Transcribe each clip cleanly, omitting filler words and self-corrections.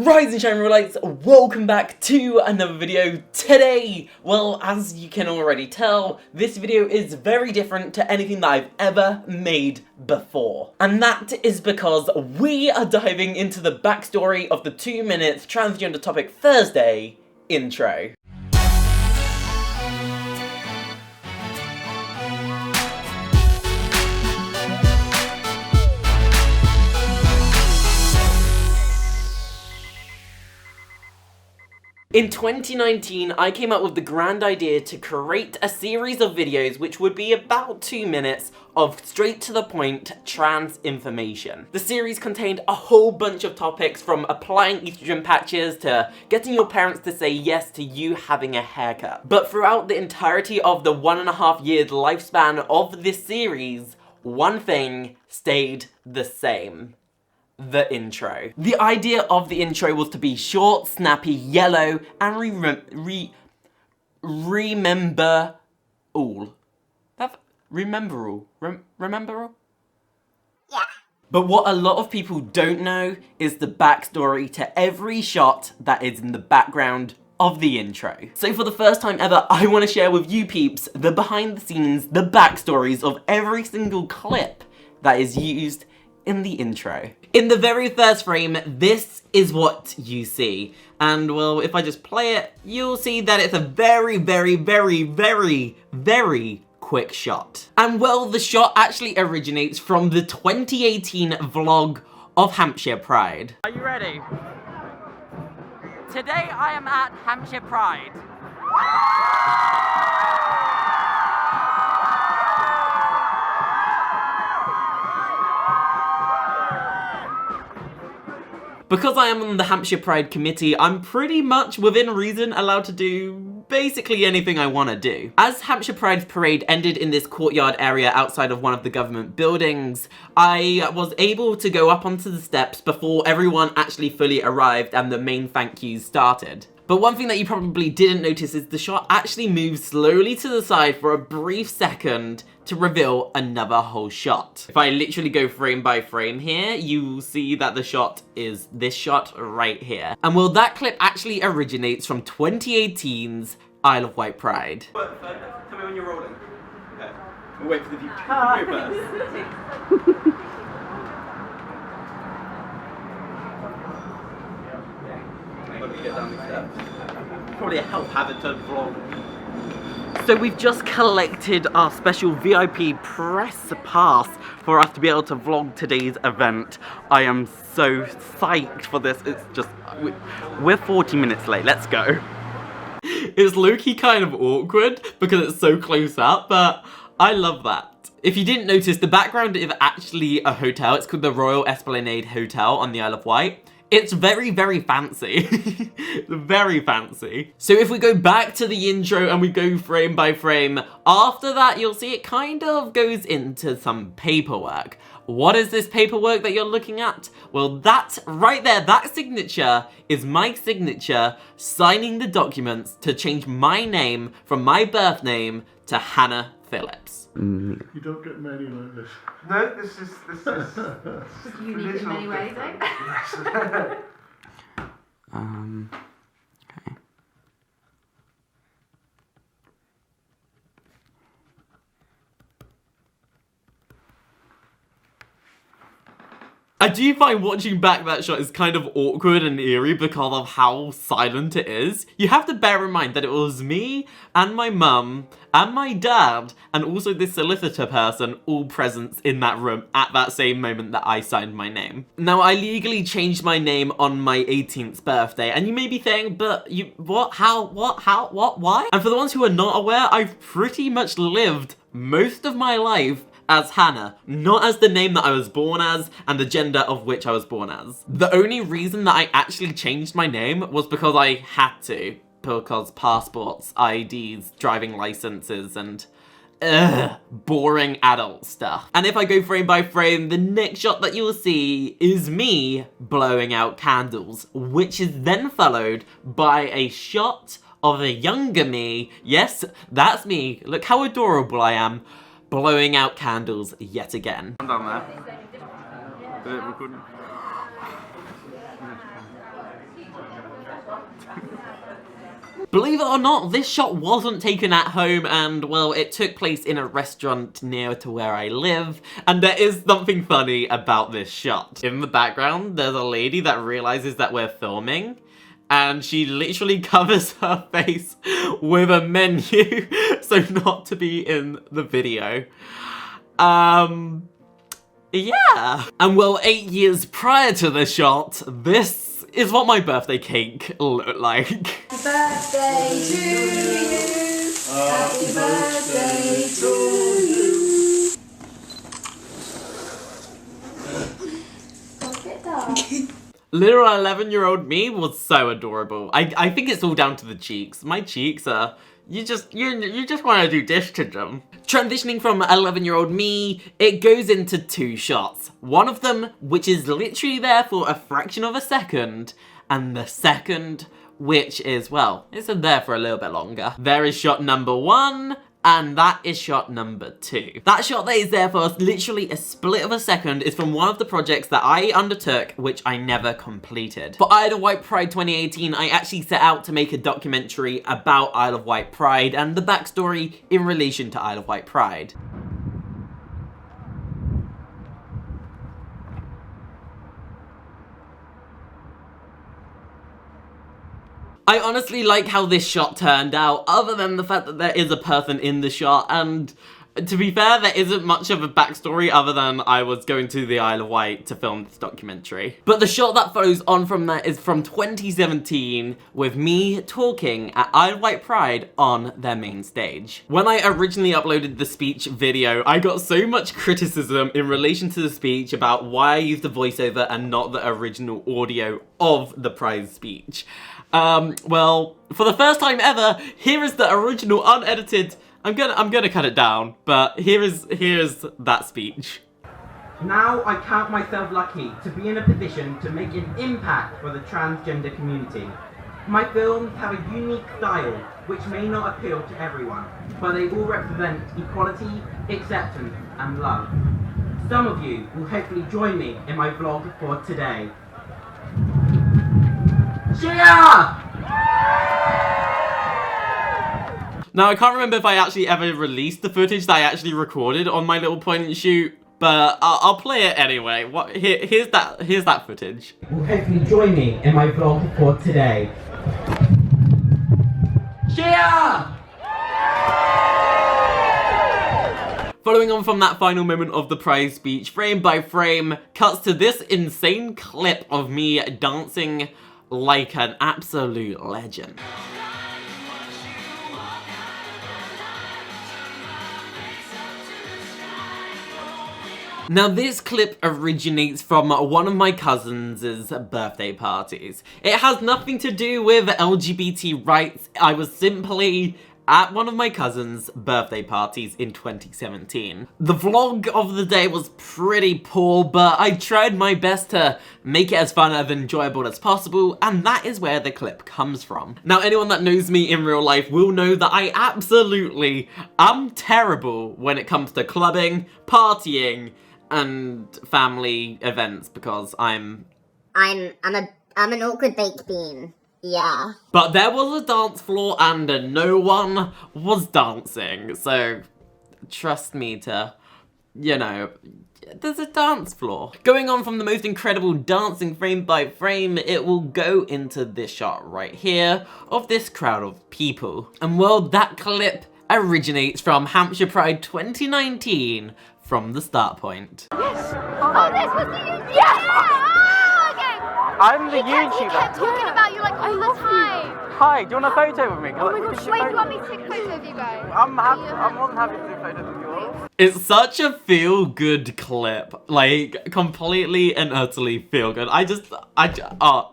Rise and shine, lights, welcome back to another video. Today, well, as you can already tell, this video is very different to anything that I've ever made before. And that is because we are diving into the backstory of the 2 minutes transgender topic Thursday intro. In 2019, I came up with the grand idea to create a series of videos which would be about 2 minutes of straight to the point trans information. The series contained a whole bunch of topics, from applying estrogen patches to getting your parents to say yes to you having a haircut. But throughout the entirety of the 1.5 years lifespan of this series, one thing stayed the same. The intro. The idea of the intro was to be short, snappy, yellow, and remember all. Remember all? Yeah. But what a lot of people don't know is the backstory to every shot that is in the background of the intro. So for the first time ever, I want to share with you peeps the behind the scenes, the backstories of every single clip that is used in the intro. In the very first frame, this is what you see. And well, if I just play it, you'll see that it's a very quick shot. And well, the shot actually originates from the 2018 vlog of Hampshire Pride. Are you ready? Today I am at Hampshire Pride. Because I am on the Hampshire Pride committee, I'm pretty much within reason allowed to do basically anything I want to do. As Hampshire Pride's parade ended in this courtyard area outside of one of the government buildings, I was able to go up onto the steps before everyone actually fully arrived and the main thank yous started. But one thing that you probably didn't notice is the shot actually moves slowly to the side for a brief second to reveal another whole shot. If I literally go frame by frame here, you will see that the shot is this shot right here. And well, that clip actually originates from 2018's Isle of Wight Pride. Tell me when you're rolling. Okay. We'll wait for the view to go first. Get down these steps. Probably a health hazard to vlog. So we've just collected our special VIP press pass for us to be able to vlog today's event. I am so psyched for this. It's just, we're 40 minutes late, let's go. It's low-key kind of awkward because it's so close up, but I love that. If you didn't notice, the background is actually a hotel. It's called the Royal Esplanade Hotel on the Isle of Wight. It's very fancy. Very fancy. So if we go back to the intro and we go frame by frame, after that you'll see it kind of goes into some paperwork. What is this paperwork that you're looking at? Well, that right there, that signature is my signature signing the documents to change my name from my birth name to Hannah Phillips. You don't get many like this. No, this is unique in many ways, eh? Okay. I do find watching back that shot is kind of awkward and eerie because of how silent it is. You have to bear in mind that it was me and my mum and my dad and also this solicitor person all present in that room at that same moment that I signed my name. Now, I legally changed my name on my 18th birthday, and you may be saying, but you, what, how, why? And for the ones who are not aware, I've pretty much lived most of my life as Hannah, not as the name that I was born as and the gender of which I was born as. The only reason that I actually changed my name was because I had to. Because passports, IDs, driving licenses, and boring adult stuff. And if I go frame by frame, the next shot that you will see is me blowing out candles, which is then followed by a shot of a younger me. Yes, that's me. Look how adorable I am. Blowing out candles yet again. I'm done there. Is it recording? Believe it or not, this shot wasn't taken at home and, well, it took place in a restaurant near to where I live, and there is something funny about this shot. In the background, there's a lady that realizes that we're filming, and she literally covers her face with a menu so not to be in the video. Yeah. And well, 8 years prior to the shot, this is what my birthday cake looked like. Happy birthday to you. Happy birthday to you. What's it done? Little 11-year-old me was so adorable. I think it's all down to the cheeks. My cheeks are... You just want to do this to them. Transitioning from 11-year-old me, it goes into 2 shots. One of them, which is literally there for a fraction of a second, and the second, which is, well, it's there for a little bit longer. There is shot number 1, and that is shot number 2. That shot that is there for literally a split of a second is from one of the projects that I undertook, which I never completed. For Isle of Wight Pride 2018, I actually set out to make a documentary about Isle of Wight Pride and the backstory in relation to Isle of Wight Pride. I honestly like how this shot turned out, other than the fact that there is a person in the shot, and to be fair, there isn't much of a backstory other than I was going to the Isle of Wight to film this documentary. But the shot that follows on from that is from 2017, with me talking at Isle of Wight Pride on their main stage. When I originally uploaded the speech video, I got so much criticism in relation to the speech about why I used the voiceover and not the original audio of the prize speech. Well, for the first time ever, here is the original unedited. I'm gonna cut it down, but here's that speech. Now I count myself lucky to be in a position to make an impact for the transgender community. My films have a unique style which may not appeal to everyone, but they all represent equality, acceptance, and love. Some of you will hopefully join me in my vlog for today. Cheer! Now, I can't remember if I actually ever released the footage that I actually recorded on my little point and shoot, but I'll play it anyway. Here's that footage. Will hopefully join me in my vlog for today. Cheer! Following on from that final moment of the prize speech, frame by frame, cuts to this insane clip of me dancing like an absolute legend. Now this clip originates from one of my cousins' birthday parties. It has nothing to do with LGBT rights. I was simply at one of my cousin's birthday parties in 2017. The vlog of the day was pretty poor, but I tried my best to make it as fun and enjoyable as possible, and that is where the clip comes from. Now, anyone that knows me in real life will know that I absolutely am terrible when it comes to clubbing, partying, and family events, because I'm an awkward baked bean. Yeah. But there was a dance floor and no one was dancing, so trust me to, you know, there's a dance floor. Going on from the most incredible dancing frame by frame, it will go into this shot right here of this crowd of people. And well, that clip originates from Hampshire Pride 2019 from the start point. Yes! Oh, this was the YouTuber! Yes! Oh, okay! I'm the He YouTuber. kept talking about you like all the time. Hi, do you want a photo with me? Oh my gosh, wait, do you want me to take a photo of you guys? I'm more than happy to take photos of yours. It's such a feel-good clip, like, completely and utterly feel-good.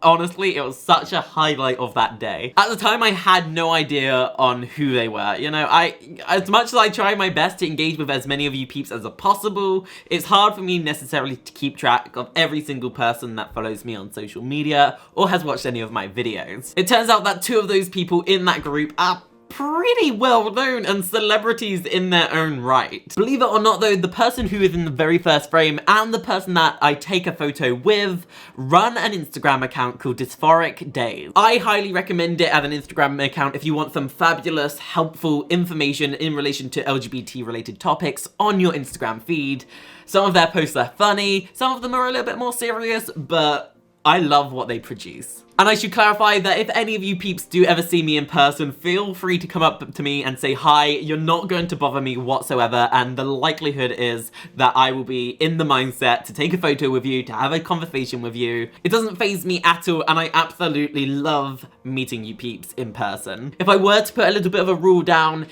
Honestly, it was such a highlight of that day. At the time, I had no idea on who they were, you know, as much as I try my best to engage with as many of you peeps as possible, it's hard for me necessarily to keep track of every single person that follows me on social media or has watched any of my videos. It turns out that 2 of those people in that group are pretty well known and celebrities in their own right. Believe it or not though, the person who is in the very first frame and the person that I take a photo with run an Instagram account called dysphoric.days. I highly recommend it as an Instagram account if you want some fabulous, helpful information in relation to LGBT related topics on your Instagram feed. Some of their posts are funny, some of them are a little bit more serious, but I love what they produce. And I should clarify that if any of you peeps do ever see me in person, feel free to come up to me and say hi. You're not going to bother me whatsoever, and the likelihood is that I will be in the mindset to take a photo with you, to have a conversation with you. It doesn't faze me at all, and I absolutely love meeting you peeps in person. If I were to put a little bit of a rule down,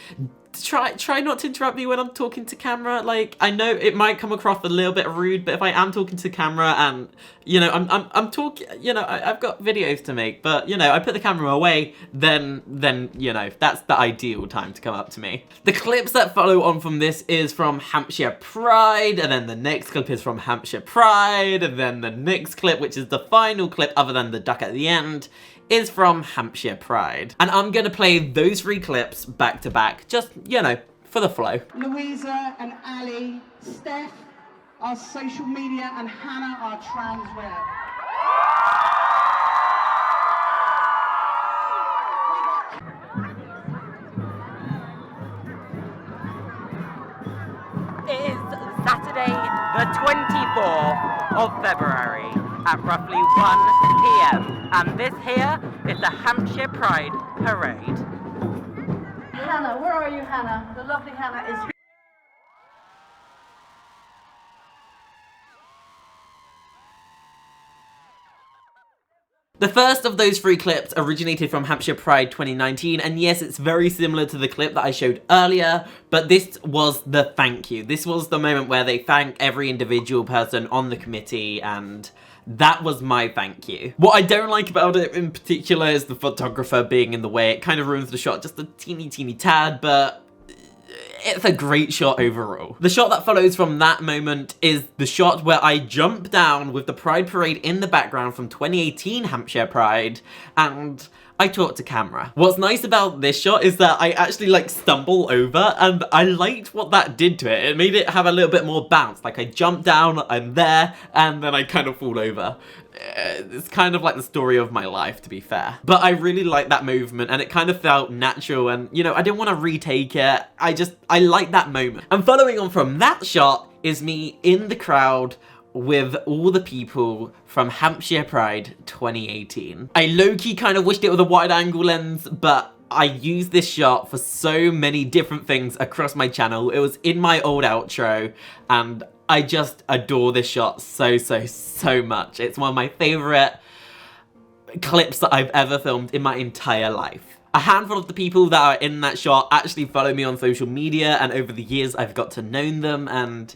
try not to interrupt me when I'm talking to camera. Like, I know it might come across a little bit rude, but if I am talking to camera and, you know, I'm talking, you know, I've got videos to make, but, you know, I put the camera away, then, you know, that's the ideal time to come up to me. The clips that follow on from this is from Hampshire Pride, and then the next clip is from Hampshire Pride, and then the next clip, which is the final clip other than the duck at the end, is from Hampshire Pride. And I'm gonna play those 3 clips back to back, just, you know, for the flow. Louisa and Ali, Steph, our social media, and Hannah, our trans rep. It is Saturday, the 24th of February at roughly 1 p.m. And this here is the Hampshire Pride Parade. Hannah, where are you, Hannah? The lovely Hannah is here. The first of those 3 clips originated from Hampshire Pride 2019, and yes, it's very similar to the clip that I showed earlier, but this was the thank you. This was the moment where they thank every individual person on the committee, and that was my thank you. What I don't like about it in particular is the photographer being in the way. It kind of ruins the shot just a teeny tad, but it's a great shot overall. The shot that follows from that moment is the shot where I jump down with the Pride Parade in the background from 2018 Hampshire Pride, and I talk to camera. What's nice about this shot is that I actually like stumble over, and I liked what that did to it. It made it have a little bit more bounce. Like I jump down, I'm there, and then I kind of fall over. It's kind of like the story of my life, to be fair. But I really like that movement, and it kind of felt natural, and, you know, I didn't want to retake it. I like that moment. And following on from that shot is me in the crowd with all the people from Hampshire Pride 2018. I low-key kind of wished it was a wide-angle lens, but I used this shot for so many different things across my channel. It was in my old outro, and I just adore this shot so much. It's one of my favorite clips that I've ever filmed in my entire life. A handful of the people that are in that shot actually follow me on social media, and over the years I've got to know them, and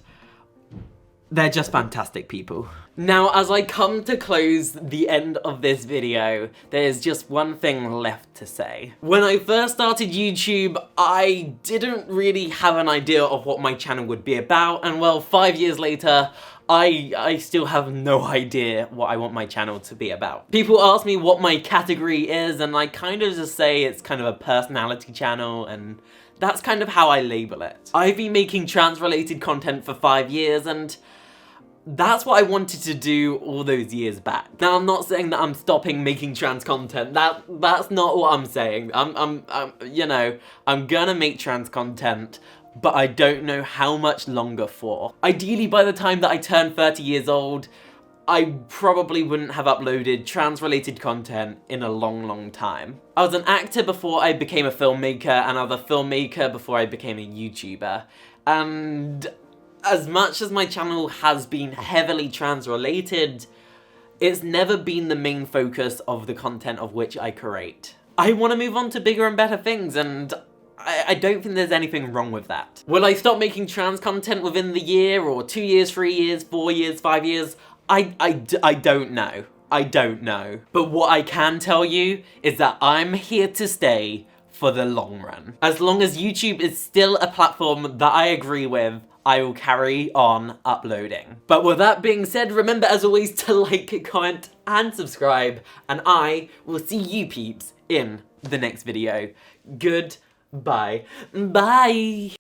they're just fantastic people. Now, as I come to close the end of this video, there's just one thing left to say. When I first started YouTube, I didn't really have an idea of what my channel would be about, and well, 5 years later, I still have no idea what I want my channel to be about. People ask me what my category is, and I kind of just say it's kind of a personality channel, and that's kind of how I label it. I've been making trans-related content for 5 years, and that's what I wanted to do all those years back. Now, I'm not saying that I'm stopping making trans content. That's not what I'm saying. I'm you know, I'm gonna make trans content, but I don't know how much longer for. Ideally, by the time that I turn 30 years old, I probably wouldn't have uploaded trans-related content in a long time. I was an actor before I became a filmmaker, and I was a filmmaker before I became a YouTuber. And as much as my channel has been heavily trans-related, it's never been the main focus of the content of which I create. I want to move on to bigger and better things, and I don't think there's anything wrong with that. Will I stop making trans content within the year, or 2 years, 3 years, 4 years, 5 years? I don't know. I don't know. But what I can tell you is that I'm here to stay for the long run. As long as YouTube is still a platform that I agree with, I will carry on uploading. But with that being said, remember as always to like, comment, and subscribe, and I will see you peeps in the next video. Goodbye. Bye. Bye.